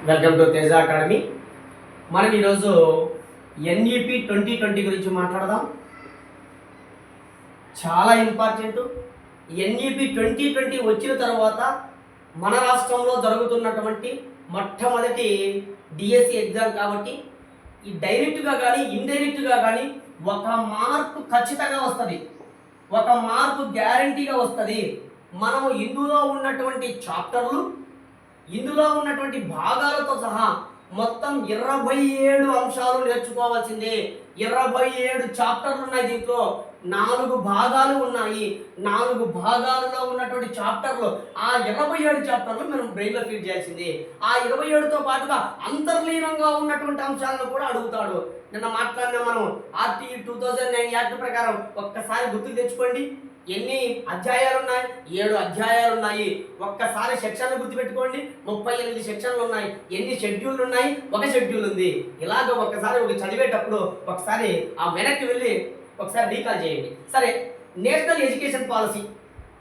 Welcome to Teja academy. మనం ఈరోజు NEP 2020 గురించి మాట్లాడదాం. చాలా ఇంపార్టెంట్. ఎన్ఈపి 2020 వచ్చిన తర్వాత మన రాష్ట్రంలో జరుగుతున్నటువంటి మొట్టమొదటి డిఎస్సి ఎగ్జామ్ కాబట్టి ఈ డైరెక్ట్గా కానీ ఇండైరెక్ట్గా కానీ ఒక మార్కు ఖచ్చితంగా వస్తుంది, ఒక మార్కు గ్యారంటీగా వస్తుంది. మనము ఇందులో ఉన్నటువంటి చాప్టర్లు, ఇందులో ఉన్నటువంటి భాగాలతో సహా మొత్తం 27 అంశాలు నేర్చుకోవాల్సిందే. 27 చాప్టర్లు ఉన్నాయి. దీంట్లో 4 భాగాలు ఉన్నాయి. 4 భాగాలలో ఉన్నటువంటి చాప్టర్లు, ఆ 27 చాప్టర్లు మనం బ్రెయిన్లో ఫీడ్ చేయాల్సిందే. ఆ 27తో పాటుగా అంతర్లీనంగా ఉన్నటువంటి అంశాలను కూడా అడుగుతాడు. నిన్న మాట్లాడిన మనం ఆర్టీ 2009 యాక్ట్ ప్రకారం ఒక్కసారి గుర్తుకు తెచ్చుకోండి. ఎన్ని అధ్యాయాలు ఉన్నాయి? 7 అధ్యాయాలు ఉన్నాయి. ఒక్కసారి సెక్షన్లు గుర్తుపెట్టుకోండి. 38 సెక్షన్లు ఉన్నాయి. ఎన్ని షెడ్యూల్ ఉన్నాయి? ఒక షెడ్యూల్ ఉంది. ఇలాగ ఒక్కసారి ఒక చదివేటప్పుడు ఒకసారి ఆ వెనక్కి వెళ్ళి ఒకసారి రీకాల్ చేయండి. సరే, నేషనల్ ఎడ్యుకేషన్ పాలసీ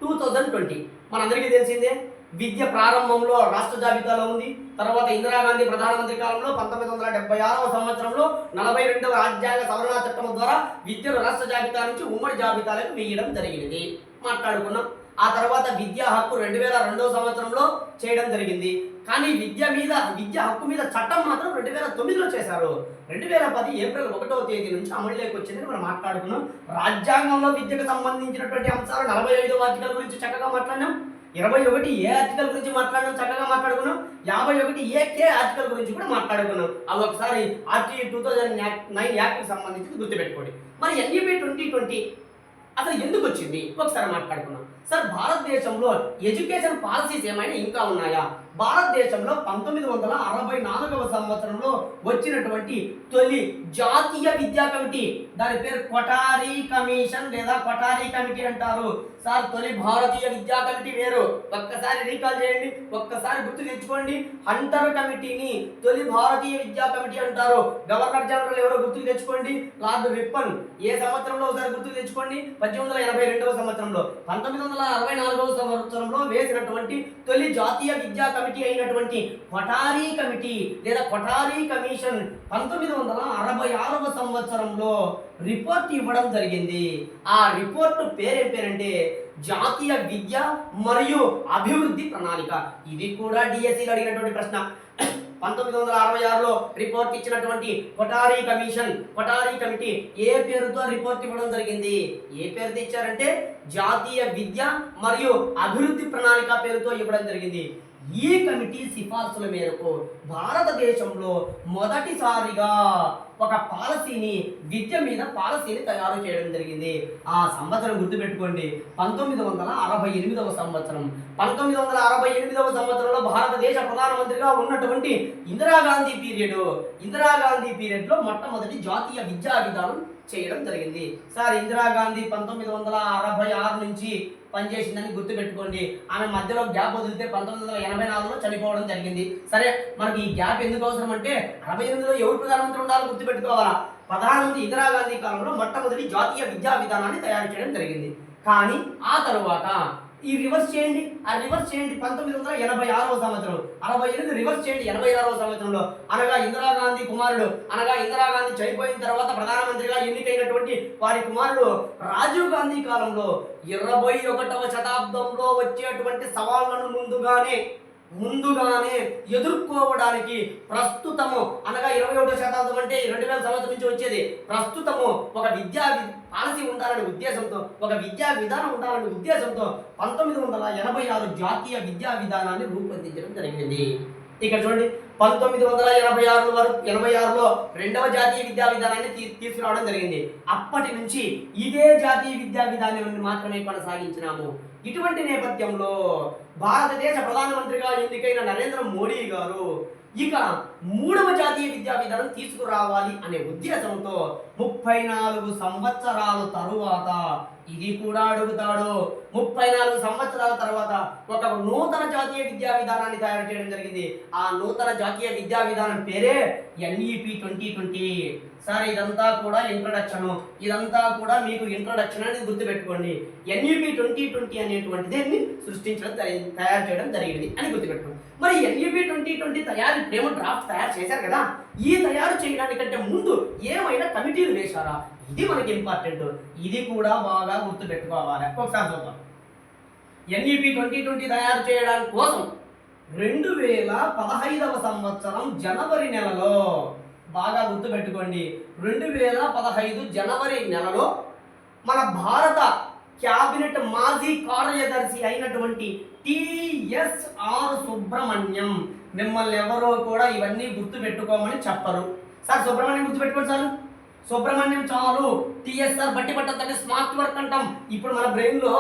2020 మనందరికీ తెలిసిందే. విద్య ప్రారంభంలో రాష్ట్ర జాబితాలో ఉంది. తర్వాత ఇందిరాగాంధీ ప్రధానమంత్రి కాలంలో 1976వ సంవత్సరంలో 42వ రాజ్యాంగ సవరణ చట్టం ద్వారా విద్యను రాష్ట్ర జాబితా నుంచి ఉమ్మడి జాబితాలకు వేయడం జరిగినది, మాట్లాడుకున్నాం. ఆ తర్వాత విద్యా హక్కు 2002వ సంవత్సరంలో చేయడం జరిగింది. కానీ విద్య హక్కు మీద చట్టం మాత్రం 2009లో చేశారు. 2010 ఏప్రిల్ 1వ తేదీ నుంచి అమలులోకి వచ్చిందని మనం మాట్లాడుకున్నాం. రాజ్యాంగంలో విద్యకు సంబంధించినటువంటి అంశాలు 45వ ఆర్టికల్ గురించి చక్కగా మాట్లాడినాం. 21 ఏ ఆర్టికల్ గురించి మాట్లాడడం చక్కగా మాట్లాడుకున్నాం. 51 ఏ ఆర్టికల్ గురించి కూడా మాట్లాడుకున్నాం. అవి ఒకసారి ఆర్టీ 2009 యాక్ట్కి సంబంధించి గుర్తుపెట్టుకోండి. మరి ఎన్ఈపి 2020 అసలు ఎందుకు వచ్చింది ఒకసారి మాట్లాడుకున్నాం. సార్, భారతదేశంలో ఎడ్యుకేషన్ పాలసీస్ ఏమైనా ఇంకా ఉన్నాయా? భారతదేశంలో 1964వ సంవత్సరంలో వచ్చినటువంటి తొలి జాతీయ విద్యా కమిటీ, దాని పేరు కొఠారి కమిషన్ లేదా కొఠారి కమిటీ అంటారు. సార్, తొలి భారతీయ విద్యా కమిటీ వేరు. ఒక్కసారి రీకాల్ చేయండి, ఒక్కసారి గుర్తు తెచ్చుకోండి. హంటర్ కమిటీని తొలి భారతీయ విద్యా కమిటీ అంటారు. గవర్నర్ జనరల్ ఎవరో గుర్తుకు తెచ్చుకోండి, లార్డ్ రిప్పన్. ఏ సంవత్సరంలో ఒకసారి గుర్తుకు తెచ్చుకోండి, 1882వ సంవత్సరంలో. 1964వ సంవత్సరంలో వేసినటువంటి తొలి జాతీయ విద్యా కమిటీ అయినటువంటి కొఠారి కమిటీ లేదా కొఠారి కమిషన్ 1966వ సంవత్సరంలో రిపోర్ట్ ఇవ్వడం జరిగింది. ఆ రిపోర్ట్ పేరేం పేరంటే జాతీయ విద్య మరియు అభివృద్ధి ప్రణాళిక. ఇది కూడా డిఎస్సిలో అడిగినటువంటి ప్రశ్న. 1966లో రిపోర్ట్ ఇచ్చినటువంటి కొఠారి కమిటీ ఏ పేరుతో రిపోర్ట్ ఇవ్వడం జరిగింది? ఏ పేరుతో ఇచ్చారంటే జాతీయ విద్య మరియు అభివృద్ధి ప్రణాళిక పేరుతో ఇవ్వడం జరిగింది. ఈ కమిటీ సిఫార్సుల మేరకు భారతదేశంలో మొదటిసారిగా ఒక విద్య మీద పాలసీని తయారు చేయడం జరిగింది. ఆ సంవత్సరం గుర్తుపెట్టుకోండి, 1968వ సంవత్సరం. 1968వ సంవత్సరంలో భారతదేశ ప్రధానమంత్రిగా ఉన్నటువంటి ఇందిరాగాంధీ పీరియడ్లో మొట్టమొదటి జాతీయ విద్యా విధానం చేయడం జరిగింది. సార్, ఇందిరాగాంధీ 1966 నుంచి పనిచేసిందని గుర్తుపెట్టుకోండి. ఆమె మధ్యలో గ్యాప్ వదిలితే 1984లో చనిపోవడం జరిగింది. సరే, మనకి ఈ గ్యాప్ ఎందుకు అవసరం అంటే 68లో ఎవరు ప్రధానమంత్రి ఉండాలో గుర్తుపెట్టుకోవాలా. ప్రధానమంత్రి ఇందిరాగాంధీ కాలంలో మొట్టమొదటి జాతీయ విద్యా విధానాన్ని తయారు చేయడం జరిగింది. కానీ ఆ తరువాత ఈ రివర్స్ చేయండి, 1986వ సంవత్సరం, 68 రివర్స్ చేయండి 86వ సంవత్సరంలో, అనగా ఇందిరాగాంధీ కుమారుడు, అనగా ఇందిరాగాంధీ చనిపోయిన తర్వాత ప్రధానమంత్రిగా ఎన్నికైనటువంటి వారి కుమారుడు రాజీవ్ గాంధీ కాలంలో 21వ శతాబ్దంలో వచ్చేటువంటి సవాళ్లను ముందుగానే ఎదుర్కోవడానికి ప్రస్తుతము, అనగా 21వ శతాబ్దం అంటే 2000 సంవత్సరం నుంచి వచ్చేది, ప్రస్తుతము ఒక విద్యా పాలసీ ఉండాలనే ఉద్దేశంతో, ఒక విద్యా విధానం ఉండాలనే ఉద్దేశంతో 1986 జాతీయ విద్యా విధానాన్ని రూపొందించడం జరిగింది. ఇక్కడ చూడండి, 1986లో రెండవ జాతీయ విద్యా విధానాన్ని తీసుకురావడం జరిగింది. అప్పటి నుంచి ఇదే జాతీయ విద్యా విధానాన్ని మాత్రమే కొనసాగించినాము. ఇటువంటి నేపథ్యంలో భారతదేశ ప్రధానమంత్రిగా ఎన్నికైన నరేంద్ర మోడీ గారు ఇక 3వ జాతీయ విద్యా విధానం తీసుకురావాలి అనే ఉద్దేశంతో 34 సంవత్సరాల తరువాత ఇది కూడా అడుగుతాడు. 34 సంవత్సరాల తర్వాత ఒక నూతన జాతీయ విద్యా విధానాన్ని తయారు చేయడం జరిగింది. ఆ నూతన జాతీయ విద్యా విధానం పేరే ఎన్ఈపి 2020. సార్ ఇదంతా కూడా ఇంట్రడక్షన్, ఇదంతా కూడా మీకు ఇంట్రడక్షన్ అనేది గుర్తుపెట్టుకోండి. NUP 2020 అనేటువంటిది సృష్టించడం తయారు చేయడం జరిగింది అని గుర్తుపెట్టుకోండి. మరి NUP 2020 తయారు ప్రేమ డ్రాఫ్ట్ తయారు చేశారు కదా, ఈ తయారు చేయడానికంటే ముందు ఏమైనా కమిటీలు వేశారా? ఇది మనకి ఇంపార్టెంట్. ఇది కూడా బాగా గుర్తుపెట్టుకోవాలి. ఒకసారి చూద్దాం. NUP 2020 తయారు చేయడానికి కోసం 2015వ సంవత్సరం జనవరి నెలలో, బాగా గుర్తుపెట్టుకోండి, 2015 జనవరి నెలలో మన భారత క్యాబినెట్ మాజీ కార్యదర్శి అయినటువంటి TSR సుబ్రహ్మణ్యం, మిమ్మల్ని ఎవరో కూడా ఇవన్నీ గుర్తుపెట్టుకోమని చెప్పరు. సార్ సుబ్రహ్మణ్యం గుర్తుపెట్టుకోండి చాలు, సుబ్రహ్మణ్యం చాలు. TSR బట్టి పట్టదంటే స్మార్ట్ వర్క్ అంటాం. ఇప్పుడు మన బ్రెయిన్లో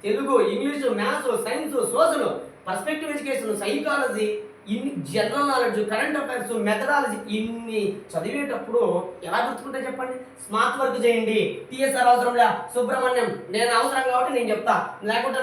Telugu, English, maths, science, social, perspective education, psychology, ఇన్ని general knowledge, current affairs, methodology ఇన్ని చదివేటప్పుడు ఎలా గుర్తుకుంటే చెప్పండి? స్మార్ట్ వర్క్ చేయండి. TSR అవసరం లే, సుబ్రహ్మణ్యం నేను అవసరం కాబట్టి నేను చెప్తా. లేకుంటే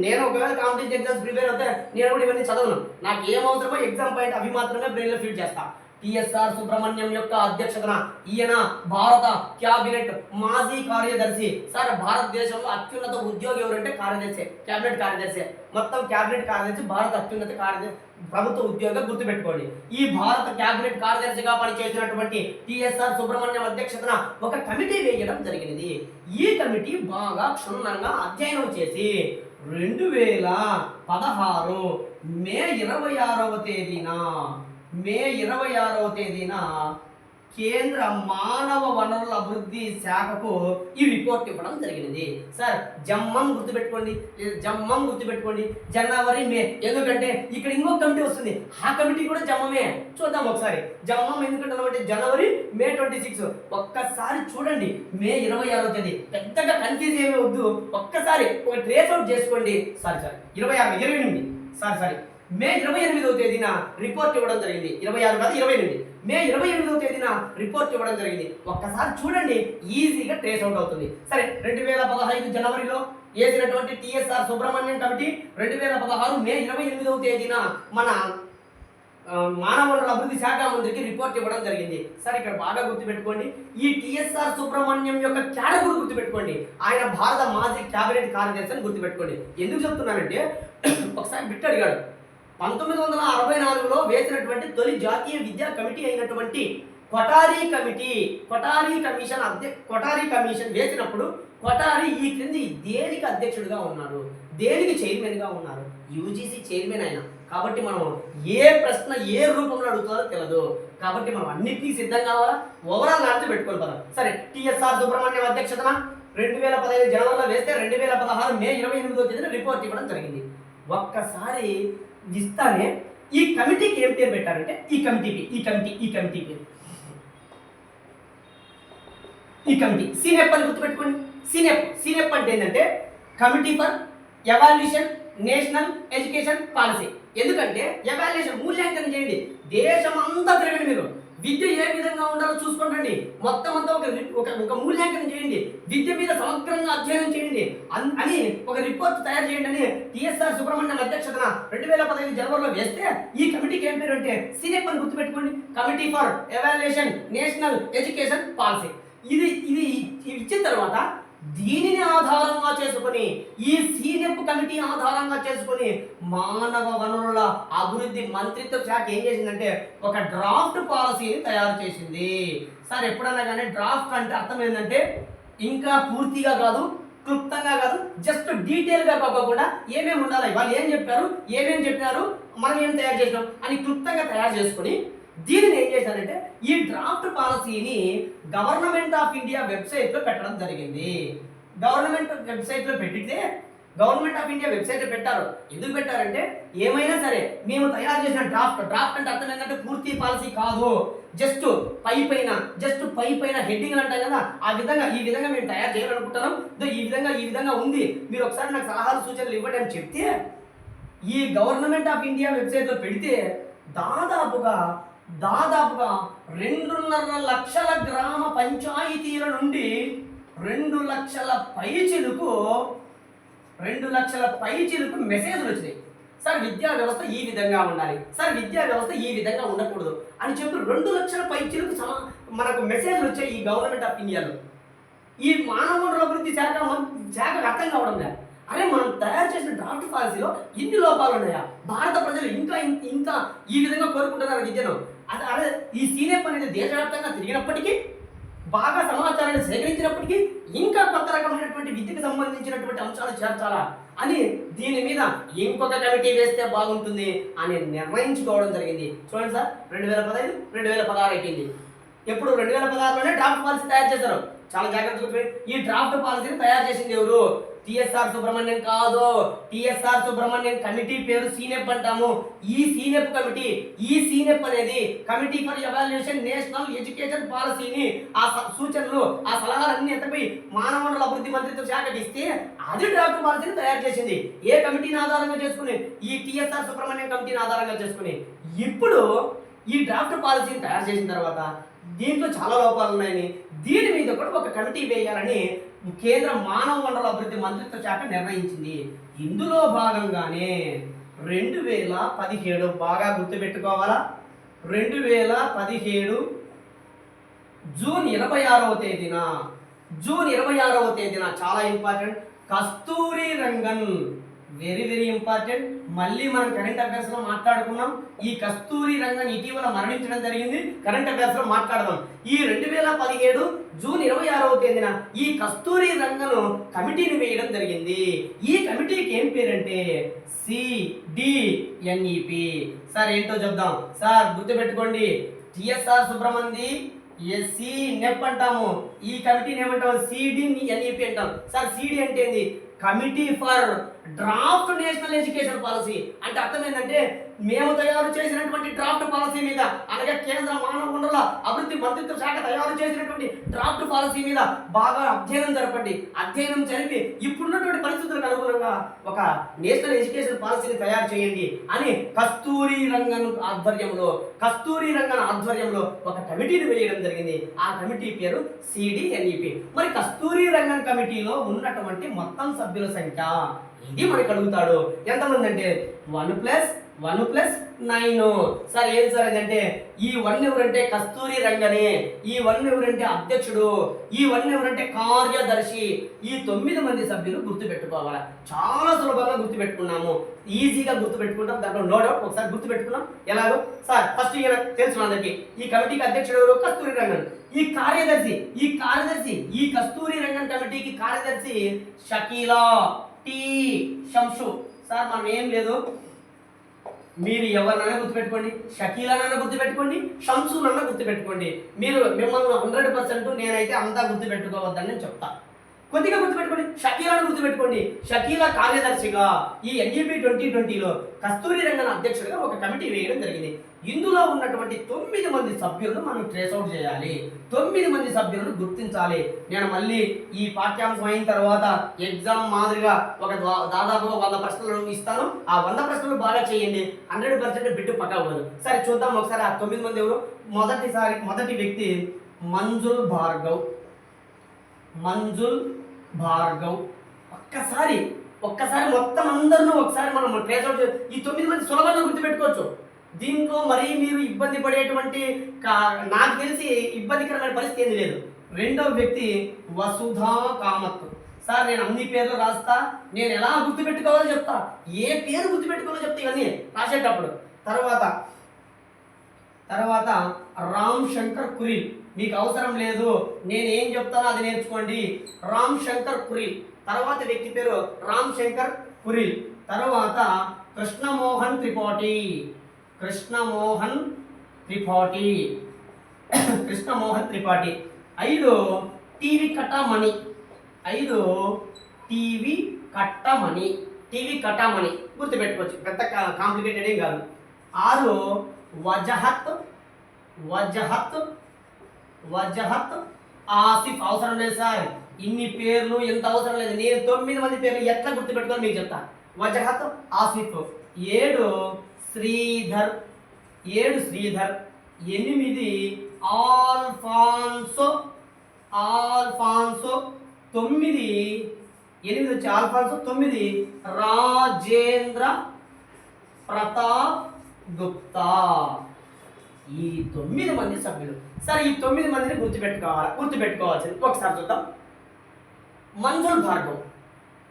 నేను ఒకవేళ కాంపిటేటివ్ ఎగ్జామ్స్ ప్రిపేర్ అవుతే నేను కూడా ఇవన్నీ చదవను. నాకు ఏం అవసరమో ఎగ్జామ్ పాయింట్ అవి మాత్రమే బ్రెయిన్లో ఫీడ్ చేస్తా. TSR సుబ్రహ్మణ్యం యొక్క అధ్యక్షతన ఈయన భారత క్యాబినెట్ మాజీ కార్యదర్శి. సార్ భారతదేశంలో అత్యున్నత ఉద్యోగి ఎవరంటే కార్యదర్శి, క్యాబినెట్ కార్యదర్శి. మొత్తం క్యాబినెట్ కార్యదర్శి భారత అత్యున్నత కార్యదర్శి, ప్రభుత్వ ఉద్యోగం గుర్తుపెట్టుకోండి. ఈ భారత క్యాబినెట్ కార్యదర్శిగా పనిచేసినటువంటి TSR సుబ్రహ్మణ్యం అధ్యక్షతన ఒక కమిటీ వేయడం జరిగినది. ఈ కమిటీ బాగా క్షుణ్ణంగా అధ్యయనం చేసి 2016 మే 26వ తేదీన కేంద్ర మానవ వనరుల అభివృద్ధి శాఖకు ఈ రిపోర్ట్ ఇవ్వడం జరిగినది. సార్ జమ్మం గుర్తుపెట్టుకోండి, జనవరి మే, ఎందుకంటే ఇక్కడ ఇంకొక కమిటీ వస్తుంది, ఆ కమిటీ కూడా జమ్మమే. చూద్దాం ఒకసారి. జమ్మం ఎందుకంటే జనవరి మే 26. ఒక్కసారి చూడండి, మే 26వ తేదీ. పెద్దగా కన్ఫ్యూజ్ ఏమీ వద్దు, ఒక్కసారి ఒక ట్రేస్ అవుట్ చేసుకోండి. సారీ 28 మే 28వ తేదీన రిపోర్ట్ ఇవ్వడం జరిగింది. 26 కాదు 28. మే 28వ తేదీన రిపోర్ట్ ఇవ్వడం జరిగింది. ఒక్కసారి చూడండి, ఈజీగా ట్రేస్ అవుట్ అవుతుంది. సరే, 2015 జనవరిలో వేసినటువంటి TSR సుబ్రహ్మణ్యం కమిటీ 2016 మే 28వ తేదీన మన మానవ వనరుల అభివృద్ధి శాఖ మంత్రికి రిపోర్ట్ ఇవ్వడం జరిగింది. సరే, ఇక్కడ బాగా గుర్తుపెట్టుకోండి, ఈ TSR సుబ్రహ్మణ్యం యొక్క కేటగిరీ గుర్తుపెట్టుకోండి. ఆయన భారత మాజీ క్యాబినెట్ కార్యదర్శి అని గుర్తుపెట్టుకోండి. ఎందుకు చెప్తున్నానంటే ఒకసారి బిట్ అడిగాడు. 1964లో వేసినటువంటి తొలి జాతీయ విద్యా కమిటీ అయినటువంటి కొఠారీ కమిషన్ వేసినప్పుడు కొఠారీ ఈ క్రింది దేనికి అధ్యక్షుడిగా ఉన్నారు, దేనికి చైర్మన్గా ఉన్నారు? UGC చైర్మన్ అయినా. కాబట్టి మనం ఏ ప్రశ్న ఏ రూపంలో అడుగుతారో తెలియదు. కాబట్టి మనం అన్నిటికీ సిద్ధం కావాలా, ఓవరాల్ నాలెడ్జ్ పెట్టుకోవాలి కదా. సరే, TSR సుబ్రహ్మణ్యం అధ్యక్షతన 2015 జనవరిలో వేస్తే 2016 మే 28వ తేదీన రిపోర్ట్ ఇవ్వడం జరిగింది. ఒక్కసారి ఇస్తానే ఈ కమిటీకి ఏం పేరు పెట్టారంటే ఈ కమిటీ సీనెప్ అని గుర్తుపెట్టుకోండి. సీనెప్ అంటే ఏంటంటే committee for evaluation national education policy. ఎందుకంటే ఎవాల్యుయేషన్, మూల్యాంకనం చేయండి. దేశం అంతా తిరగండి, మీరు విద్య ఏ విధంగా ఉండాలో చూసుకోండి. మొత్తం అంతా ఒక మూల్యాంకనం చేయండి, విద్య మీద సమగ్రంగా అధ్యయనం చేయండి అని ఒక రిపోర్ట్ తయారు చేయండి అని TSR సుబ్రహ్మణ్యం అధ్యక్షతన 2015 జనవరిలో వేస్తే ఈ కమిటీకి ఏం పేరు అంటే సీనెప్ అని గుర్తుపెట్టుకోండి. Committee for evaluation national education policy. ఇది ఇచ్చిన తర్వాత దీనిని ఆధారంగా చేసుకొని, ఈ సీనెప్ కమిటీ ఆధారంగా చేసుకొని మానవ వనరుల అభివృద్ధి మంత్రిత్వ శాఖ ఏం చేసిందంటే ఒక డ్రాఫ్ట్ పాలసీని తయారు చేసింది. సార్ ఎప్పుడన్నా కానీ డ్రాఫ్ట్ అంటే అర్థం ఏంటంటే ఇంకా పూర్తిగా కాదు, క్లుప్తంగా కాదు, జస్ట్ డీటెయిల్గా కాకుండా ఏమేమి ఉండాలి, వాళ్ళు ఏం చెప్పారు, మనం ఏం తయారు చేసినాం అని క్లుప్తంగా తయారు చేసుకొని దీనిని ఏం చేశారంటే ఈ డ్రాఫ్ట్ పాలసీని గవర్నమెంట్ ఆఫ్ ఇండియా వెబ్సైట్లో పెట్టడం జరిగింది. గవర్నమెంట్ ఆఫ్ ఇండియా వెబ్సైట్లో పెట్టారు. ఎందుకు పెట్టారంటే ఏమైనా సరే మేము తయారు చేసిన డ్రాఫ్ట్ అంటే అర్థం ఏంటంటే పూర్తి పాలసీ కాదు, జస్ట్ పై పైన హెడ్డింగ్ అంటాం కదా, ఈ విధంగా మేము తయారు చేయాలనుకుంటున్నాం, ఈ విధంగా ఉంది, మీరు ఒకసారి నాకు సలహాలు సూచనలు ఇవ్వండి అని చెప్తే ఈ గవర్నమెంట్ ఆఫ్ ఇండియా వెబ్సైట్లో పెడితే దాదాపుగా 2.5 లక్షల గ్రామ పంచాయతీల నుండి 2 లక్షల పైచిలుకు మెసేజ్లు వచ్చినాయి. సార్ విద్యా వ్యవస్థ ఈ విధంగా ఉండాలి, సార్ విద్యా వ్యవస్థ ఈ విధంగా ఉండకూడదు అని చెప్పి 2 లక్షల పైచిలుకు మనకు మెసేజ్లు వచ్చాయి ఈ గవర్నమెంట్ ఆఫ్ ఇండియాలో. ఈ మానవ వనరుల అభివృద్ధి శాఖకు అర్థం కావడం లేదు. అరే మనం తయారు చేసిన డ్రాఫ్ట్ పాలసీలో ఇన్ని లోపాలు ఉన్నాయా? భారత ప్రజలు ఇంకా ఇంకా ఈ విధంగా కోరుకుంటున్నారు విద్యను. అదే ఈ సీనెప్ అనేది దేశవ్యాప్తంగా తిరిగినప్పటికీ, బాగా సమాచారాన్ని సేకరించినప్పటికీ ఇంకా కొత్త రకమైనటువంటి విద్యకు సంబంధించినటువంటి అంశాలు చేర్చాలా అని దీని మీద ఇంకొక కమిటీ వేస్తే బాగుంటుంది అని నిర్ణయించుకోవడం జరిగింది. చూడండి సార్, 2015, 2016 అయిపోయింది. ఎప్పుడు 2016లోనే డ్రాఫ్ట్ పాలసీ తయారు చేశారు. చాలా జాగ్రత్తగా ఈ డ్రాఫ్ట్ పాలసీని తయారు చేసింది ఎవరు? టిఎస్ఆర్ సుబ్రహ్మణ్యం కాదు. టిఎస్ఆర్ సుబ్రహ్మణ్యం కమిటీ పేరు సీనెప్ అంటాము. ఈ సీనెప్ కమిటీ, ఈ సీనెప్ అనేది committee for evaluation national education పాలసీని, ఆ సూచనలు, ఆ సలహాలన్నీ ఎంతపై మానవ వనరుల అభివృద్ధి మంత్రిత్వ శాఖకి ఇస్తే అది డ్రాఫ్ట్ పాలసీని తయారు చేసింది. ఏ కమిటీని ఆధారంగా చేసుకుని? ఈ టిఎస్ఆర్ సుబ్రహ్మణ్యం కమిటీని ఆధారంగా చేసుకుని. ఇప్పుడు ఈ డ్రాఫ్ట్ పాలసీని తయారు చేసిన తర్వాత దీంట్లో చాలా లోపాలు ఉన్నాయని, దీని మీద కూడా ఒక కమిటీ వేయాలని కేంద్ర మానవ వనరుల అభివృద్ధి మంత్రిత్వ శాఖ నిర్ణయించింది. ఇందులో భాగంగానే 2017 బాగా గుర్తుపెట్టుకోవాలా, 2017 జూన్ 26వ తేదీన చాలా ఇంపార్టెంట్, కస్తూరి రంగన్, వెరీ ఇంపార్టెంట్. మళ్ళీ మనం కరెంట్ అఫైర్స్ లో మాట్లాడుకున్నాం. ఈ కస్తూరి రంగన్ ఇటీవల మరణించడం జరిగింది. కరెంట్ అఫైర్స్ లో మాట్లాడదాం. ఈ 2017 జూన్ 26వ తేదీన ఈ కస్తూరి రంగన్ కమిటీని వేయడం జరిగింది. ఈ కమిటీకి ఏం పేరంటే CDNEP. సార్ ఏంటో చెప్దాం. సార్ గుర్తుపెట్టుకోండి, టిఎస్ఆర్ సుబ్రహ్మణ్యం సీనెప్ అంటాము, ఈ కమిటీని ఏమంటాము? CDNEP అంటాం. సార్ సిడి అంటే ఏంది? Committee for draft national education policy. అంటే అర్థం ఏంటంటే మేము తయారు చేసినటువంటి డ్రాఫ్ట్ పాలసీ మీద, అలాగే కేంద్ర మానవ వనరుల అభివృద్ధి మంత్రిత్వ శాఖ తయారు చేసినటువంటి డ్రాఫ్ట్ పాలసీ మీద బాగా అధ్యయనం జరపండి. అధ్యయనం జరిపి ఇప్పుడున్నటువంటి పరిస్థితులకు అనుగుణంగా ఒక నేషనల్ ఎడ్యుకేషన్ పాలసీని తయారు చేయండి అని కస్తూరి రంగన్ ఆధ్వర్యంలో ఒక కమిటీని వేయడం జరిగింది. ఆ కమిటీ పేరు CDNEP. మరి కస్తూరి రంగన్ కమిటీలో ఉన్నటువంటి మొత్తం సభ్యుల సంఖ్య ఇది మనకు అడుగుతాడు. ఎంతమంది అంటే 1+9. సార్ ఏం సార్ అంటే ఈ 1 ఎవరంటే కస్తూరి రంగనే, ఈ 1 ఎవరంటే అధ్యక్షుడు, ఈ 1 ఎవరంటే కార్యదర్శి. ఈ 9 మంది సభ్యులు గుర్తుపెట్టుకోవాలి. చాలా సులభంగా గుర్తుపెట్టుకున్నాము, ఈజీగా గుర్తుపెట్టుకుంటాం. దాంట్లో నో డౌట్. ఒకసారి గుర్తుపెట్టుకున్నాం ఎలాగో. సార్ ఫస్ట్ తెలుసు అందరికి, ఈ కమిటీకి అధ్యక్షుడు ఎవరు? కస్తూరి రంగన్. ఈ కస్తూరి రంగన్ కమిటీకి కార్యదర్శి షకీలా టి శంషు. సార్ మనం ఏం లేదు, మీరు ఎవరినైనా గుర్తుపెట్టుకోండి, షకీలానైనా గుర్తుపెట్టుకోండి, షంసునైనా గుర్తుపెట్టుకోండి. మిమ్మల్ని 100% నేనైతే అంతా గుర్తుపెట్టుకోవద్దని నేను చెప్తా. కొద్దిగా గుర్తుపెట్టుకోండి, షకీలాను గుర్తుపెట్టుకోండి. షకీలా కార్యదర్శిగా ఈ NEP 2020లో కస్తూరి రంగన్ అధ్యక్షుడిగా ఒక కమిటీ వేయడం జరిగింది. ఇందులో ఉన్నటువంటి 9 మంది సభ్యులను మనం ట్రేస్అవుట్ చేయాలి, 9 మంది సభ్యులను గుర్తించాలి. నేను మళ్ళీ ఈ పాఠ్యాంశం అయిన తర్వాత ఎగ్జామ్ మాదిరిగా దాదాపుగా 100 ప్రశ్నలు ఇస్తాను. ఆ 100 ప్రశ్నలు బాగా చేయండి, 100% బిట్టు పక్కా అవ్వదు. సరే చూద్దాం ఒకసారి ఆ 9 మంది ఎవరు. మొదటి వ్యక్తి మంజుల్ భార్గవ్. ఒక్కసారి మొత్తం అందరూ ఒకసారి మనం ట్రేస్అవుట్. ఈ 9 మంది సులభంగా గుర్తుపెట్టుకోవచ్చు. దీంట్లో మరీ మీరు ఇబ్బంది పడేటువంటి నాకు తెలిసి ఇబ్బందికరమైన పరిస్థితి ఏది లేదు. రెండవ వ్యక్తి వసుధా కామత్. సార్ నేను అన్ని పేర్లు రాస్తా, నేను ఎలా గుర్తుపెట్టుకోవాలో చెప్తా, ఏ పేరు గుర్తుపెట్టుకోవాలో చెప్తా ఇవన్నీ రాసేటప్పుడు. తర్వాత రామ్ శంకర్ కురిల్. మీకు అవసరం లేదు, నేను ఏం చెప్తానో అది నేర్చుకోండి. రామ్ శంకర్ కురిల్. తర్వాత వ్యక్తి పేరు రామ్ శంకర్ కురిల్. తర్వాత కృష్ణమోహన్ త్రిపాఠి. కృష్ణమోహన్ త్రిపాఠి. 5 టీవీ కట్టమణి. గుర్తుపెట్టుకోవచ్చు, పెద్ద కాంప్లికేటెడ్ ఏం కాదు. 6 వజహత్ ఆసిఫ్. అవసరం లేదు సార్, ఇన్ని పేర్లు ఎంత అవసరం లేదు. నేను 9 మంది పేర్లు ఎట్లా గుర్తుపెట్టుకోవాలి మీకు చెప్తా. వజహత్ ఆసిఫ్. 7 శ్రీధర్. 8 ఆల్ఫాన్సో. 9 రాజేంద్ర ప్రతాప్ గుప్తా. ఈ 9 మంది సభ్యులు. సరే, ఈ 9 మందిని గుర్తుపెట్టుకోవాల్సింది ఒకసారి చూద్దాం. మంజుల్ భార్గవ్,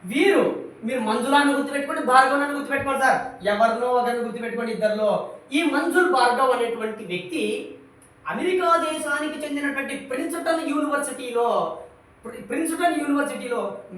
వీరు మీరు మంజులాన్ని గుర్తుపెట్టుకోండి, భార్గవ్ని గుర్తుపెట్టుకోండి సార్. ఎవరినో ఒకరిని గుర్తుపెట్టుకోండి ఇద్దరిలో. ఈ మంజుల్ భార్గవ్ అనేటువంటి వ్యక్తి అమెరికా దేశానికి చెందినటువంటి ప్రిన్స్టన్ యూనివర్సిటీలో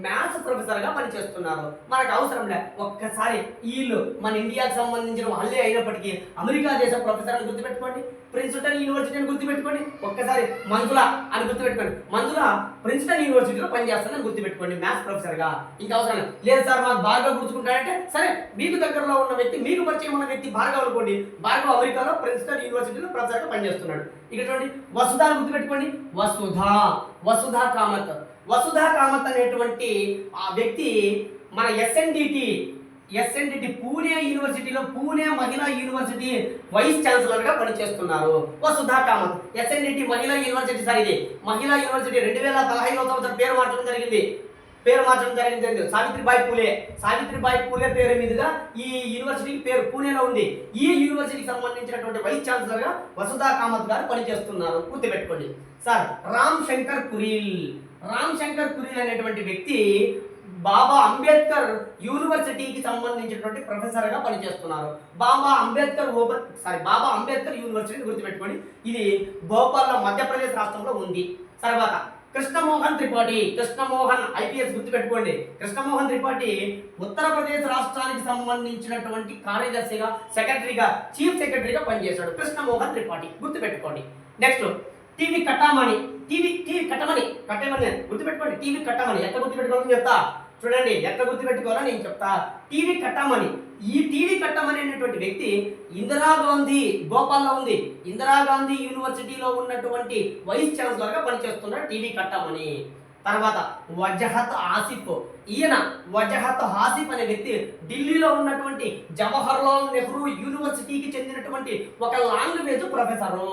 మ్యాథ్స్ ప్రొఫెసర్గా పనిచేస్తున్నారు. మనకు అవసరం లే, ఒక్కసారి వీళ్ళు మన ఇండియాకి సంబంధించిన వాళ్ళే అయినప్పటికీ అమెరికా దేశ ప్రొఫెసర్ అని గుర్తుపెట్టుకోండి, ప్రిన్స్టన్ యూనివర్సిటీ అని గుర్తుపెట్టుకోండి. ఒక్కసారి మంజుల అని గుర్తుపెట్టుకోండి, మంజుల ప్రిన్స్టన్ యూనివర్సిటీలో పనిచేస్తుందని గుర్తుపెట్టుకోండి మ్యాథ్స్ ప్రొఫెసర్గా. ఇంకా అవసరం లేదు సార్ మాకు భార్గవ్ గుర్తుకుంటాడంటే, సరే మీకు దగ్గరలో ఉన్న వ్యక్తి, మీకు పరిచయం ఉన్న వ్యక్తి భార్గవ్ అనుకోండి. భార్గవ్ అమెరికాలో ప్రిన్స్టన్ యూనివర్సిటీలో ప్రొఫెసర్గా పనిచేస్తున్నాడు. ఇక చూడండి, వసుధాను గుర్తుపెట్టుకోండి, వసుధా కామత్ అనేటువంటి ఆ వ్యక్తి మన ఎస్ఎన్డిటి పూణే యూనివర్సిటీలో, పూణే మహిళా యూనివర్సిటీ వైస్ ఛాన్సలర్గా పనిచేస్తున్నారు. వసుధా కామత్ ఎస్ఎన్డిటి మహిళా యూనివర్సిటీ సార్, ఇది మహిళా యూనివర్సిటీ 2015వ సంవత్సరం పేరు మార్చడం జరిగింది. సావిత్రిబాయి పూలే పేరు మీదుగా ఈ యూనివర్సిటీకి పేరు పూణేలో ఉంది. ఈ యూనివర్సిటీకి సంబంధించినటువంటి వైస్ ఛాన్సలర్ గా వసుధా కామత్ గారు పనిచేస్తున్నారు. గుర్తుపెట్టుకోండి సార్. రామ్ శంకర్ కురీల్ అనేటువంటి వ్యక్తి బాబా అంబేద్కర్ యూనివర్సిటీకి సంబంధించినటువంటి ప్రొఫెసర్ గా పనిచేస్తున్నారు. బాబా అంబేద్కర్ యూనివర్సిటీ గుర్తుపెట్టుకోండి, ఇది భోపాల్లో మధ్యప్రదేశ్ రాష్ట్రంలో ఉంది. తర్వాత కృష్ణమోహన్ ఐపీఎస్ గుర్తుపెట్టుకోండి. కృష్ణమోహన్ త్రిపాఠి ఉత్తరప్రదేశ్ రాష్ట్రానికి సంబంధించినటువంటి కార్యదర్శిగా, చీఫ్ సెక్రటరీగా పనిచేశాడు. కృష్ణమోహన్ త్రిపాఠి గుర్తుపెట్టుకోండి. నెక్స్ట్ టీవీ కట్టమని గుర్తుపెట్టుకోండి. టీవీ కట్టమని ఎట్లా గుర్తుపెట్టుకోవాలని చెప్తా చూడండి, ఎట్లా గుర్తుపెట్టుకోవాలని నేను చెప్తా. టీవీ కట్టమని, ఈ టీవీ కట్టమని అనేటువంటి వ్యక్తి ఇందిరాగాంధీ, భోపాల్లో ఉంది, ఇందిరాగాంధీ యూనివర్సిటీలో ఉన్నటువంటి వైస్ ఛాన్సలర్ గా పనిచేస్తున్నాడు టీవీ కట్టమని. తర్వాత వజహత్ ఆసిఫ్ అనే వ్యక్తి ఢిల్లీలో ఉన్నటువంటి జవహర్లాల్ నెహ్రూ యూనివర్సిటీకి చెందినటువంటి ఒక లాంగ్వేజ్ ప్రొఫెసరు.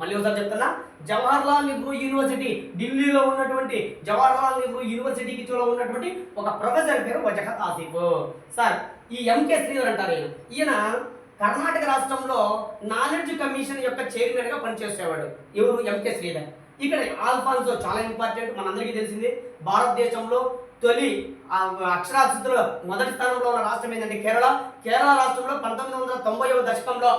మళ్ళీ ఒకసారి చెప్తున్నా, జవహర్లాల్ నెహ్రూ యూనివర్సిటీ, ఢిల్లీలో ఉన్నటువంటి జవహర్లాల్ నెహ్రూ యూనివర్సిటీకి ఉన్నటువంటి ఒక ప్రొఫెసర్ పేరు వజహత్ ఆసిఫ్. సార్, ఈ ఎంకే శ్రీధర్ అంటారు. ఈయన కర్ణాటక రాష్ట్రంలో నాలెడ్జ్ కమిషన్ యొక్క చైర్మన్ గా పనిచేసేవాడు. ఎవరు? ఎంకే శ్రీధర్. ఇక్కడ ఆల్ఫాన్సో చాలా ఇంపార్టెంట్, మనందరికీ తెలిసింది. భారతదేశంలో తొలి అక్షరాస్యతలో మొదటి స్థానంలో ఉన్న రాష్ట్రం ఏంటంటే కేరళ రాష్ట్రంలో 1990వ దశకంలో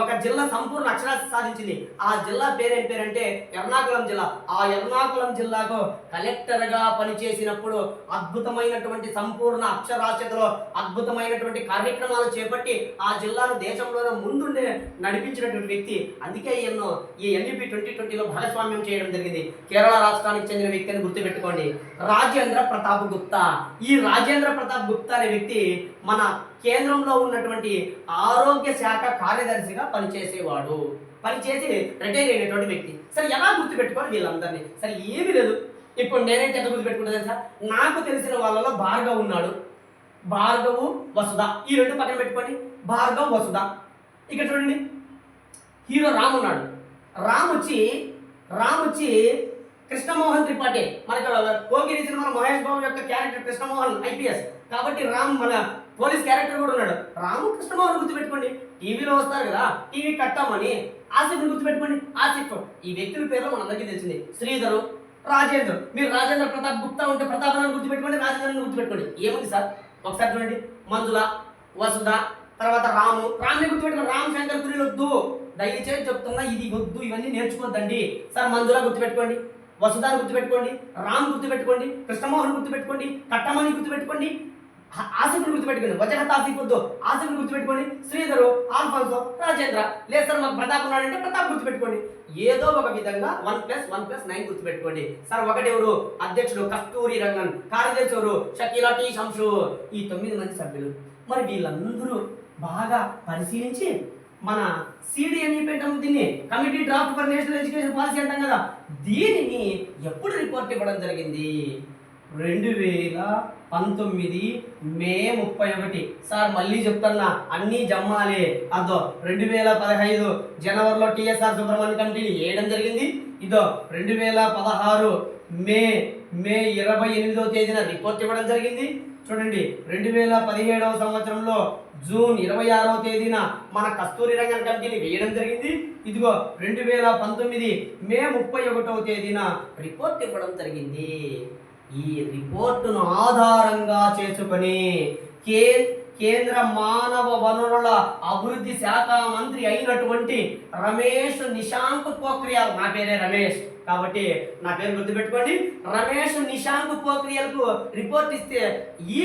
ఒక జిల్లా సంపూర్ణ అక్షరాస్యత సాధించింది. ఆ జిల్లా పేరేంటే ఎర్నాకుళం జిల్లా. ఆ ఎర్నాకుళం జిల్లాకు కలెక్టర్ గా పనిచేసినప్పుడు అద్భుతమైనటువంటి సంపూర్ణ అక్షరాస్యతలో అద్భుతమైనటువంటి కార్యక్రమాలు చేపట్టి ఆ జిల్లాను దేశంలోనే ముందుండే నడిపించినటువంటి వ్యక్తి. అందుకే ఎన్నో ఈ ఎన్ఈపీ 2020లో భాగస్వామ్యం చేయడం జరిగింది. కేరళ రాష్ట్రానికి చెందిన వ్యక్తి అని గుర్తుపెట్టుకోండి. రాజేంద్ర ప్రతాప్ గుప్తా. ఈ రాజేంద్ర ప్రతాప్ గుప్తా అనే వ్యక్తి మన కేంద్రంలో ఉన్నటువంటి ఆరోగ్య శాఖ కార్యదర్శిగా పనిచేసి రిటైర్ అయినటువంటి వ్యక్తి. సరే, ఎలా గుర్తుపెట్టుకోవాలి వీళ్ళందరినీ? సరే, ఏమీ లేదు. ఇప్పుడు నేనైతే ఎంత గుర్తుపెట్టుకుంటాను సార్, నాకు తెలిసిన వాళ్ళలో భార్గవ్ ఉన్నాడు, భార్గవ్, వసుధ, ఈ రెండు పక్కన పెట్టుకోండి. భార్గవ్, వసుధ. ఇక్కడ చూడండి, హీరో రామ్ ఉన్నాడు. రామ్ వచ్చి కృష్ణమోహన్ త్రిపాఠి. మనకు పోకిరి సినిమాలో మహేష్ బాబు యొక్క క్యారెక్టర్ కృష్ణమోహన్ ఐపీఎస్ కాబట్టి రామ్ మన పోలీస్ క్యారెక్టర్ కూడా ఉన్నాడు. రాము, కృష్ణమోహన్ గుర్తుపెట్టుకోండి. టీవీలో వస్తారు కదా, టీవీ కట్టమని. ఆసిఫ్ గుర్తుపెట్టుకోండి, ఆసిఫ్. ఈ వ్యక్తుల పేర్లు మనందరికీ తెలిసింది. శ్రీధరు, రాజేంద్ర. మీరు రాజేంద్ర ప్రతాప్ గుప్తా ఉంటే ప్రతాపనాన్ని గుర్తుపెట్టుకోండి, రాజేంద్రని గుర్తుపెట్టుకోండి. ఏముంది సార్? ఒకసారి చూడండి, మంజుల, వసుధ, తర్వాత రామ్ని గుర్తుపెట్టుకోండి. రామ్ శంకర్ కురీల్ వద్దు, దయచేసి చెప్తున్నా, ఇది వద్దు, ఇవన్నీ నేర్చుకోవద్దండి సార్. మంజుల గుర్తుపెట్టుకోండి, వసుధాన్ని గుర్తుపెట్టుకోండి, రామ్ గుర్తుపెట్టుకోండి, కృష్ణమోహన్ గుర్తుపెట్టుకోండి, కట్టమని గుర్తుపెట్టుకోండి, ఆసిఫ్ని గుర్తుపెట్టుకోండి. వజహత్ ఆసిఫ్ వద్దు, ఆసిఫ్ని గుర్తుపెట్టుకోండి. శ్రీధరు, ఆల్ఫాన్సో, రాజేంద్ర. లేదు సార్ మాకు ప్రతాప్ ఉన్నాడంటే ప్రతాప్ గుర్తుపెట్టుకోండి. ఏదో ఒక విధంగా 1+1+9 గుర్తుపెట్టుకోండి సార్. ఒకటి ఎవరు? అధ్యక్షుడు కస్తూరి రంగన్, కార్యదర్శి ఎవరు? షకీలా టీ శంషు. ఈ 9 మంది సభ్యులు. మరి వీళ్ళందరూ బాగా పరిశీలించి మన CDNE దీన్ని committee draft for national education policy అంటాం కదా, దీనిని ఎప్పుడు రిపోర్ట్ ఇవ్వడం జరిగింది? 2019 మే 31. సార్ మళ్ళీ చెప్తున్నా, అన్నీ జమ్మాలి. అదో 2015 జనవరిలో TSR సుబ్రహ్మణ్య కమిటీని వేయడం జరిగింది. ఇదో 2016 మే 28వ తేదీన రిపోర్ట్ ఇవ్వడం జరిగింది. చూడండి 2017వ సంవత్సరంలో జూన్ 26వ తేదీన మన కస్తూరి రంగన్ కమిటీని వేయడం జరిగింది. ఇదిగో 2019 మే 31వ తేదీన రిపోర్ట్ ఇవ్వడం జరిగింది. ఈ రిపోర్టును ఆధారంగా చేసుకొని కేంద్ర మానవ వనరుల అభివృద్ధి శాఖ మంత్రి అయినటువంటి రమేష్ నిశాంక్ పోఖ్రియాల్, నా పేరే రమేష్ కాబట్టి నా పేరు గుర్తుపెట్టుకోండి, రమేష్ నిశాంక్ పోఖ్రియాల్కు రిపోర్ట్ ఇస్తే ఈ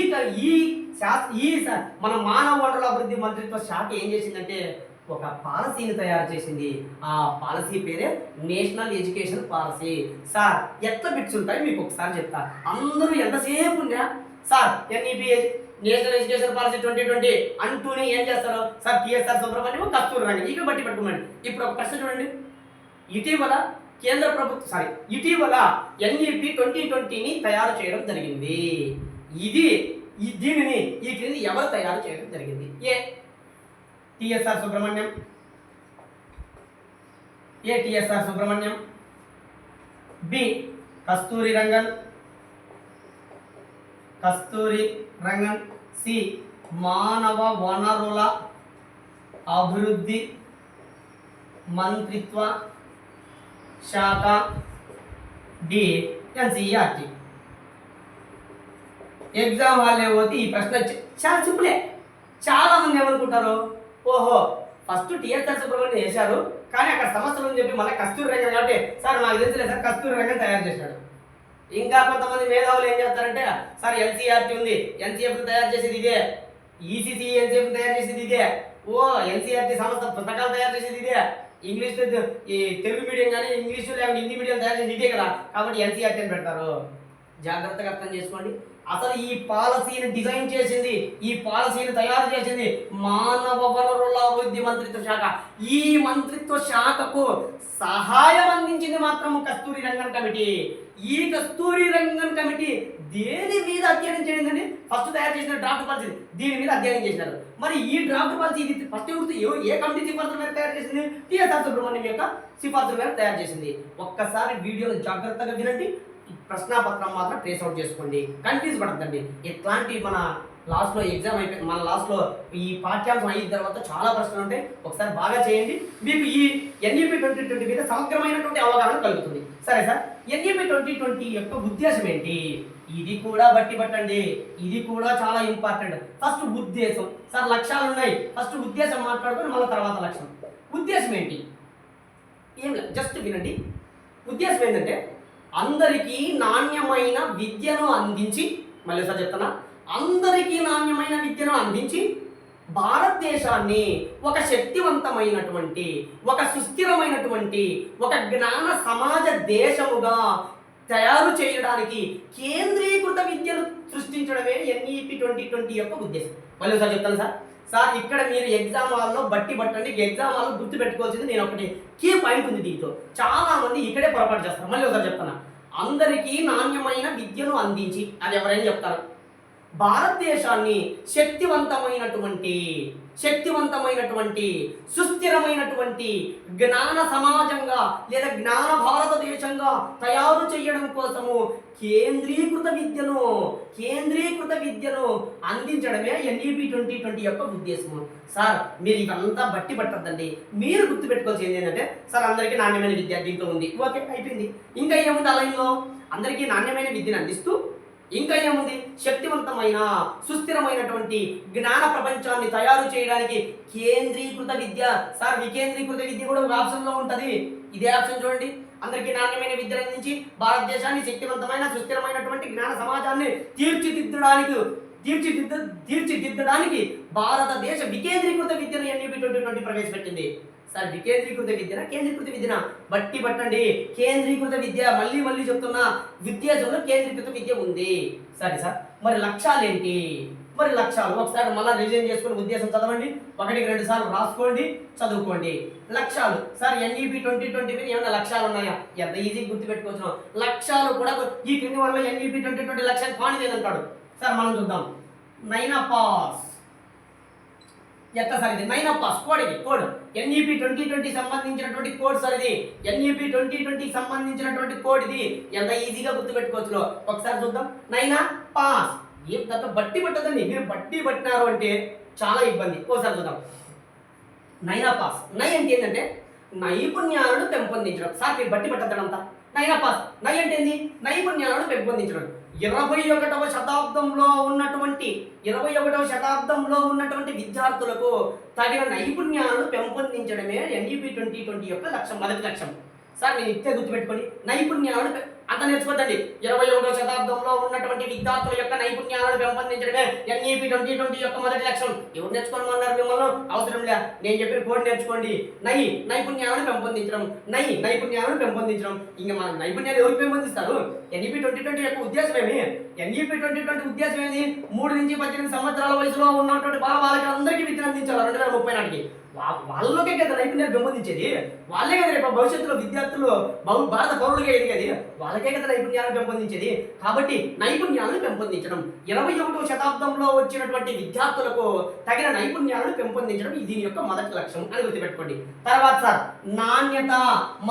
మన మానవ వనరుల అభివృద్ధి మంత్రిత్వ శాఖ ఏం చేసిందంటే ఒక పాలసీని తయారు చేసింది. ఆ పాలసీ పేరే నేషనల్ ఎడ్యుకేషన్ పాలసీ. సార్ ఎట్లా బిట్స్ ఉంటాయి మీకు ఒకసారి చెప్తా. అందరూ ఎంతసేపు ఉన్నా sir NEP national education policy 2020 అంటూనే ఏం చేస్తారు సార్ టిఎస్ఆర్ సుబ్రహ్మణ్యం కస్తూరి రంగన్ ఇక బట్టి పట్టుకున్నాడు. ఇప్పుడు ఒక ప్రశ్న చూడండి, ఇటీవల ఎన్ఈపీ 2020ని తయారు చేయడం జరిగింది. దీనిని ఈ క్రింది ఎవరు తయారు చేయడం జరిగింది? ఏ టిఎస్ఆర్ సుబ్రహ్మణ్యం, బి కస్తూరి రంగన్, సి మానవ వనరుల అభివృద్ధి మంత్రిత్వ శాఖ, డి ఎన్సిఈఆర్టీ. ఎగ్జామ్ హాల్ పోతే ఈ ప్రశ్న చాలా సింపులే. చాలా మంది ఏమనుకుంటారు, ఓహో ఫస్ట్ టిఎస్ఆర్ సుబ్రహ్మణ్యం చేశారు కానీ అక్కడ సమస్యలు అని చెప్పి మళ్ళీ కస్తూరి రంగన్ కాబట్టి సార్ నాకు తెలియలేదు సార్ కస్తూరి రంగన్ తయారు చేశాడు. ఇంకా కొంతమంది మేధావులు ఏం చేస్తారంటే సార్ ఎన్సీఆర్టీ ఉంది, ఎన్సీఎఫ్ తయారు చేసేది ఇదే, ఈసీసీ ఎన్సీఎఫ్ తయారు చేసేది ఇదే, ఎన్సీఆర్టీ సంస్థ పుస్తకాలు తయారు చేసేది ఇదే, ఇంగ్లీష్ ఈ తెలుగు మీడియం కానీ ఇంగ్లీష్ లేకపోతే హిందీ మీడియం తయారు చేసేది ఇదే కదా, కాబట్టి ఎన్సీఆర్టీ అని పెడతారు. జాగ్రత్తగా అర్థం చేసుకోండి. అసలు ఈ పాలసీని డిజైన్ చేసింది, ఈ పాలసీని తయారు చేసింది మానవ వనరుల అభివృద్ధి మంత్రిత్వ శాఖ. ఈ మంత్రిత్వ శాఖకు సహాయం అందించింది మాత్రం కస్తూరి రంగన్ కమిటీ. ఈ కస్తూరి రంగన్ కమిటీ దేని మీద అధ్యయనం చేయండి? ఫస్ట్ తయారు చేసిన డ్రాఫ్ట్ పాలసీ దీని మీద అధ్యయనం చేసినారు. మరి ఈ డ్రాఫ్ట్ పాలసీ ఇది ఫస్ట్ ఏ కమిటీ సిఫార్సుల మీద తయారు చేసింది? టిఎస్ఆర్ సుబ్రహ్మణ్యం యొక్క సిఫార్సుల మీద తయారు చేసింది. ఒక్కసారి వీడియోను జాగ్రత్తగా వినండి, ప్రశ్నాపత్రం మాత్రం ట్రేస్ అవుట్ చేసుకోండి, కన్ఫ్యూజ్ పడద్దండి. ఇట్లాంటి మన లాస్ట్లో ఎగ్జామ్ అయిపోయి మన లాస్ట్లో ఈ పాఠ్యాంశం అయిన తర్వాత చాలా ప్రశ్నలు ఉంటాయి. ఒకసారి బాగా చేయండి, మీకు ఈ ఎన్ఈపీ 2020 మీద సమగ్రమైనటువంటి అవగాహన కలుగుతుంది. సరే సార్, ఎన్ఈపీ 2020 యొక్క ఉద్దేశం ఏంటి? ఇది కూడా బట్టి పట్టండి, ఇది కూడా చాలా ఇంపార్టెంట్. ఫస్ట్ ఉద్దేశం సార్, లక్ష్యాలు ఉన్నాయి, ఫస్ట్ ఉద్దేశం మాట్లాడుకొని మళ్ళీ తర్వాత లక్ష్యం. ఉద్దేశం ఏంటి? ఏం లేదు, జస్ట్ వినండి. ఉద్దేశం ఏంటంటే అందరికీ నాణ్యమైన విద్యను అందించి, మళ్ళీ సార్ చెప్తానా, అందరికీ నాణ్యమైన విద్యను అందించి భారతదేశాన్ని ఒక శక్తివంతమైనటువంటి, ఒక సుస్థిరమైనటువంటి, ఒక జ్ఞాన సమాజ దేశముగా తయారు చేయడానికి కేంద్రీకృత విద్యను సృష్టించడమే ఎన్ఈపీ 2020 యొక్క ఉద్దేశం. మళ్ళీ సార్ చెప్తాను సార్ ఇక్కడ మీరు ఎగ్జామ్ హాల్లో బట్టి పట్టండి. ఎగ్జామ్ హాల్లో గుర్తు పెట్టుకోవాల్సింది నేను ఒకటి కీ పాయింట్ ఉంది దీంతో. చాలా మంది ఇక్కడే పొరపాటు చేస్తారు. మళ్ళీ ఒకసారి చెప్తాను, అందరికీ నాణ్యమైన విద్యను అందించి, అది ఎవరైనా చెప్తారు, భారతదేశాన్ని శక్తివంతమైనటువంటి సుస్థిరమైనటువంటి జ్ఞాన సమాజంగా లేదా జ్ఞాన భారతదేశంగా తయారు చేయడం కోసము కేంద్రీకృత విద్యను అందించడమే ఎన్ఈపీ 2020 యొక్క ఉద్దేశము. సార్ మీరు ఇవంతా బట్టి పట్టద్దండి, మీరు గుర్తుపెట్టుకోవాల్సింది ఏంటంటే సార్ అందరికీ నాణ్యమైన విద్య దీంట్లో ఉంది, ఓకే అయిపోయింది. ఇంకా ఏముంది ఆ లైన్లో? అందరికీ నాణ్యమైన విద్యను అందిస్తూ ఇంకా ఏముంది? శక్తివంతమైన సుస్థిరమైనటువంటి జ్ఞాన ప్రపంచాన్ని తయారు చేయడానికి కేంద్రీకృత విద్య. సార్ వికేంద్రీకృత విద్య కూడా ఒక ఆప్షన్లో ఉంటుంది. ఇదే ఆప్షన్ చూడండి. అందరికీ నాణ్యమైన విద్యను అందించి భారతదేశాన్ని శక్తివంతమైన సుస్థిరమైనటువంటి జ్ఞాన సమాజాన్ని తీర్చిదిద్దడానికి భారతదేశ వికేంద్రీకృత విద్యను ఎన్ఈపీ 2020 ప్రవేశపెట్టింది. సార్ వికేంద్రీకృత విద్యనా కేంద్రీకృత విద్యనా? బట్టి పట్టండి. కేంద్రీకృత విద్య, మళ్ళీ చెప్తున్నా, విద్యార్థుల్లో కేంద్రీకృత విద్య ఉంది. సరే సార్, మరి లక్ష్యాలు ఏంటి? మరి లక్ష్యాలు ఒకసారి మళ్ళీ రివిజన్ చేసుకుని ఉద్దేశం చదవండి, 1-2 సార్లు రాసుకోండి, చదువుకోండి. లక్ష్యాలు సార్ ఎన్ఈపీ 2020 మీద ఏమైనా లక్ష్యాలు ఉన్నాయా? ఎంత ఈజీ గుర్తుపెట్టుకోవచ్చు. లక్ష్యాలు కూడా ఈ క్రింది వల్ల ఎన్ఈపీ 2020 లక్ష్యాలు కానిదేదంటాడు. సార్ మనం చూద్దాం. 9 పాస్ ఎంత సార్ ఇది? 9 పాస్ కోడ్, ఇది కోడ్ ఎన్ఈపీ 2020 సంబంధించినటువంటి కోడ్ సార్ ఇది. ఎన్ఈపీ 2020 సంబంధించినటువంటి కోడ్ ఇది. ఎంత ఈజీగా గుర్తుపెట్టుకోవచ్చు. ఒకసారి చూద్దాం. 9 పాస్ ఏం దాంట్లో బట్టి పట్టదండి. మీరు బట్టి పట్టినారు అంటే చాలా ఇబ్బంది. ఓసారి చూద్దాం. నైనా పాస్. నై అంటే ఏంటంటే నైపుణ్యాలను పెంపొందించడం. సార్ మీరు బట్టి పట్టద్దంతా. నైనా పాస్. నై అంటే ఏంది? నైపుణ్యాలను పెంపొందించడం. 21వ శతాబ్దంలో ఉన్నటువంటి విద్యార్థులకు తగిన నైపుణ్యాలను పెంపొందించడమే ఎన్ఈపీ 2020 యొక్క లక్ష్యం, మొదటి లక్ష్యం. సార్ నేను ఇట్టే గుర్తుపెట్టుకోండి, నైపుణ్యాలను అంత నేర్చుకోండి. 21వ శతాబ్దంలో ఉన్నటువంటి విద్యార్థుల యొక్క నైపుణ్యాలను పెంపొందించడమే ఎన్ఈపీ 2020 యొక్క మొదటి లక్ష్యం. ఎవరు నేర్చుకోమన్నారు మిమ్మల్ని? అవసరం లే, నేను చెప్పిన కోడ్ నేర్చుకోండి. నైపుణ్యాలను పెంపొందించడం. నైపుణ్యాలను పెంపొందించడం. ఇంకా మన నైపుణ్యాలు ఎవరికి పెంపొందిస్తారు? ఎన్ఈపీ 2020 యొక్క ఉద్దేశం ఏమి? ఎన్ఈపీ 2020 ఉద్దేశం ఏంది? 3 నుంచి 18 సంవత్సరాల వయసులో ఉన్నటువంటి బాలబాలికలందరికీ విద్యను అందించాలి 2030 నాటికి. వాళ్ళకే కదా నైపుణ్యాలు పెంపొందించేది. వాళ్ళే కదా రేపు భవిష్యత్తులో విద్యార్థులు భారత పౌరులుగా ఎదిగేది. వాళ్ళకే కదా నైపుణ్యాలను పెంపొందించేది. కాబట్టి నైపుణ్యాలను పెంపొందించడం 21వ శతాబ్దంలో వచ్చినటువంటి విద్యార్థులకు తగిన నైపుణ్యాలను పెంపొందించడం దీని యొక్క మొదటి లక్ష్యం అని గుర్తుపెట్టుకోండి. తర్వాత సార్ నాణ్యత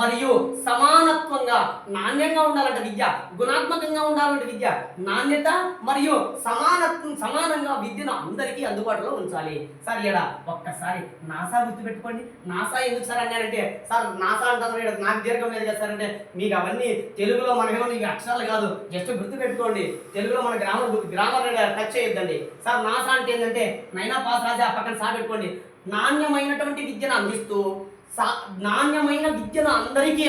మరియు సమానత్వంగా. నాణ్యంగా ఉండాలంటే విద్య, గుణాత్మకంగా ఉండాలంటే విద్య, నాణ్యత మరియు సమానంగా విద్యను అందరికీ అందుబాటులో ఉంచాలి. సార్ ఇక్కడ ఒక్కసారి నాసా గుర్తుపెట్టుకోండి. నాసా ఎందుకు సార్ అన్నారంటే, సార్ నాసా అంటారు నాకు దీర్ఘం లేదు కదా సార్ అంటే, మీకు అవన్నీ తెలుగులో మనకేమో నీకు అక్షరాలు కాదు, జస్ట్ గుర్తుపెట్టుకోండి. తెలుగులో మన గ్రామర్ టచ్ చేయొద్దండి. సార్ నాసా అంటే ఏంటంటే నైనా పాస్ రాజా పక్కన సా పెట్టుకోండి. నాణ్యమైనటువంటి విద్యను అందిస్తూ నాణ్యమైన విద్యను అందరికీ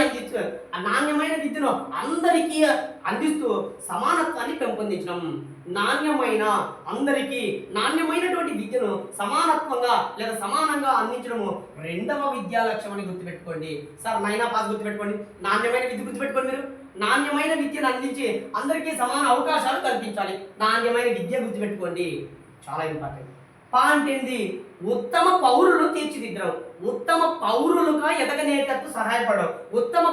అందిస్తూ సమానత్వాన్ని పెంపొందించడం. నాణ్యమైనటువంటి విద్యను సమానత్వంగా లేదా సమానంగా అందించడము రెండవ విద్యా లక్ష్యం అని గుర్తుపెట్టుకోండి. సార్ నైనా పాస్ గుర్తుపెట్టుకోండి, నాణ్యమైన విద్య గుర్తుపెట్టుకోండి. మీరు నాణ్యమైన విద్యను అందించి అందరికీ సమాన అవకాశాలు కల్పించాలి. నాణ్యమైన విద్య గుర్తుపెట్టుకోండి, చాలా ఇంపార్టెంట్. పాయింట్ ఏంది? ఉత్తమ పౌరులను తీర్చిదిద్దడం. ఉత్తమ పౌరులుగా ఎదగనేటట్టు సహాయపడడం. ఉత్తమ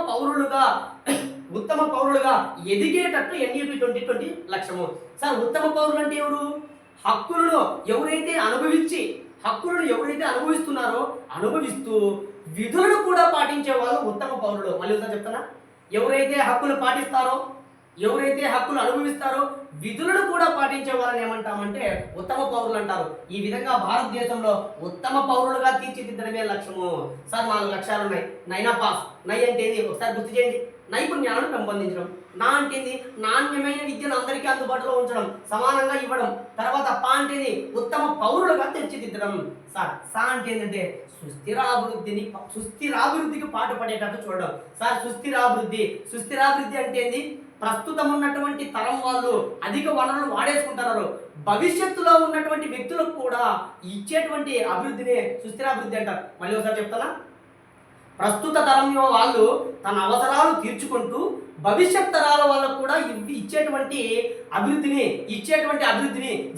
పౌరులుగా ఎదిగేటట్టు ఎన్ఈపీ 2020 లక్ష్యము. సార్ ఉత్తమ పౌరులు అంటే ఎవరు? హక్కులను ఎవరైతే అనుభవిస్తున్నారో అనుభవిస్తూ విధులను కూడా పాటించే వాళ్ళు ఉత్తమ పౌరులు. మళ్ళీ ఒకసారి చెప్తానా? ఎవరైతే హక్కులు పాటిస్తారో, ఎవరైతే హక్కులు అనుభవిస్తారో విధులను కూడా పాటించే వాళ్ళని ఏమంటామంటే ఉత్తమ పౌరులు అంటారు. ఈ విధంగా భారతదేశంలో ఉత్తమ పౌరులుగా తీర్చిదిద్దడమే లక్ష్యము. సార్ 4 లక్ష్యాలు ఉన్నాయి. నైనా పాస్. నై అంటే ఒకసారి గుర్తు చేయండి. నైపుణ్యాలను పెంపొందించడం. నా అంటే నాణ్యమైన విద్యను అందరికీ అందుబాటులో ఉంచడం, సమానంగా ఇవ్వడం. తర్వాత పా అంటే ఉత్తమ పౌరులుగా తీర్చిదిద్దడం. సార్ సా అంటే ఏంటంటే సుస్థిరాభివృద్ధికి పాటుపడేటట్టు చూడడం. సార్ సుస్థిరాభివృద్ధి అంటే ఏంది? ప్రస్తుతం ఉన్నటువంటి తరం వాళ్ళు అధిక వనరులు వాడేసుకుంటున్నారు. భవిష్యత్తులో ఉన్నటువంటి వ్యక్తులకు కూడా ఇచ్చేటువంటి అభివృద్ధిని సుస్థిరాభివృద్ధి అంటారు. మళ్ళీ ఒకసారి చెప్తానా? ప్రస్తుత తరంలో వాళ్ళు తన అవసరాలు తీర్చుకుంటూ భవిష్యత్ తరాల వాళ్ళకు కూడా ఇచ్చేటువంటి అభివృద్ధిని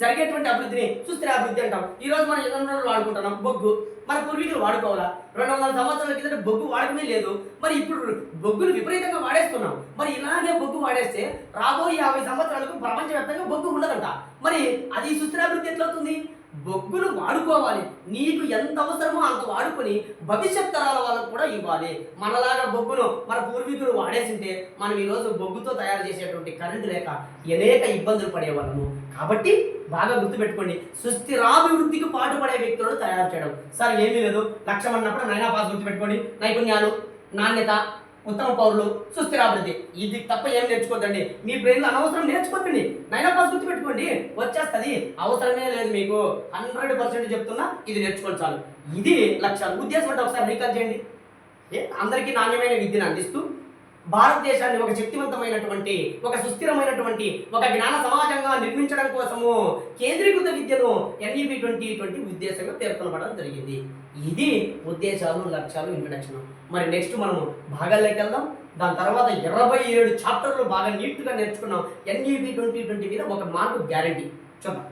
జరిగేటువంటి అభివృద్ధిని సుస్థిరాభివృద్ధి అంటాం. ఈరోజు మనం ఎన్నో వాడుకుంటున్నాం బొగ్గు. మన పూర్వీకులు వాడుకోవాలా? 200 సంవత్సరాల కింద బొగ్గు వాడకమే లేదు. మరి ఇప్పుడు బొగ్గును విపరీతంగా వాడేస్తున్నాం. మరి ఇలాగే బొగ్గు వాడేస్తే రాబోయే 50 సంవత్సరాలకు ప్రపంచవ్యాప్తంగా బొగ్గు ఉండదంట. మరి అది సుస్థిరాభివృద్ధి ఎట్లవుతుంది? బొగ్గును వాడుకోవాలి. నీకు ఎంత అవసరమో అంత వాడుకొని భవిష్యత్ తరాల వాళ్ళకు కూడా ఇవ్వాలి. మనలాగా బొగ్గును మన పూర్వీకులు వాడేసింటే మనం ఈరోజు బొగ్గుతో తయారు చేసేటువంటి కరెంటు లేక అనేక ఇబ్బందులు పడేవాళ్ళము. కాబట్టి బాగా గుర్తుపెట్టుకోండి, సుస్థిరాభివృద్ధికి పాటుపడే వ్యక్తులను తయారు చేయడం. సార్ ఏమీ లేదు, లక్ష్యం అన్నప్పుడు నైనా పాస్ గుర్తుపెట్టుకోండి. నైపుణ్యాలు, నాణ్యత, ఉత్తమ పౌరులు, సుస్థిరాభివృద్ధి. ఇది తప్ప ఏం నేర్చుకోవద్దండి. మీ బ్రెయిన్లో అనవసరం నేర్చుకోకండి. నైనా పాస్ గుర్తుపెట్టుకోండి, వచ్చేస్తుంది. అవసరమే లేదు మీకు. 100% చెప్తున్నా, ఇది నేర్చుకోండి చాలు. ఇది లక్ష్యాలు. ఉద్దేశం అంటే ఒకసారి రీకాల్ చేయండి. అందరికీ నాణ్యమైన విద్యను అందిస్తూ భారతదేశాన్ని ఒక శక్తివంతమైనటువంటి, ఒక సుస్థిరమైనటువంటి, ఒక జ్ఞాన సమాజంగా నిర్మించడం కోసము కేంద్రీకృత విద్యను ఎన్ఈపీ 2020 ఉద్దేశంగా పేర్కొనబడడం జరిగింది. ఇది ఉద్దేశాలు, లక్ష్యాలు, ఇంట్రడక్షన్. మరి నెక్స్ట్ మనము భాగాల్లోకి వెళ్దాం. దాని తర్వాత 27 చాప్టర్లు బాగా నీట్గా నేర్చుకున్నాం. ఎన్ఈపీ 2020 మీద 1 మార్కు గ్యారంటీ. చూద్దాం.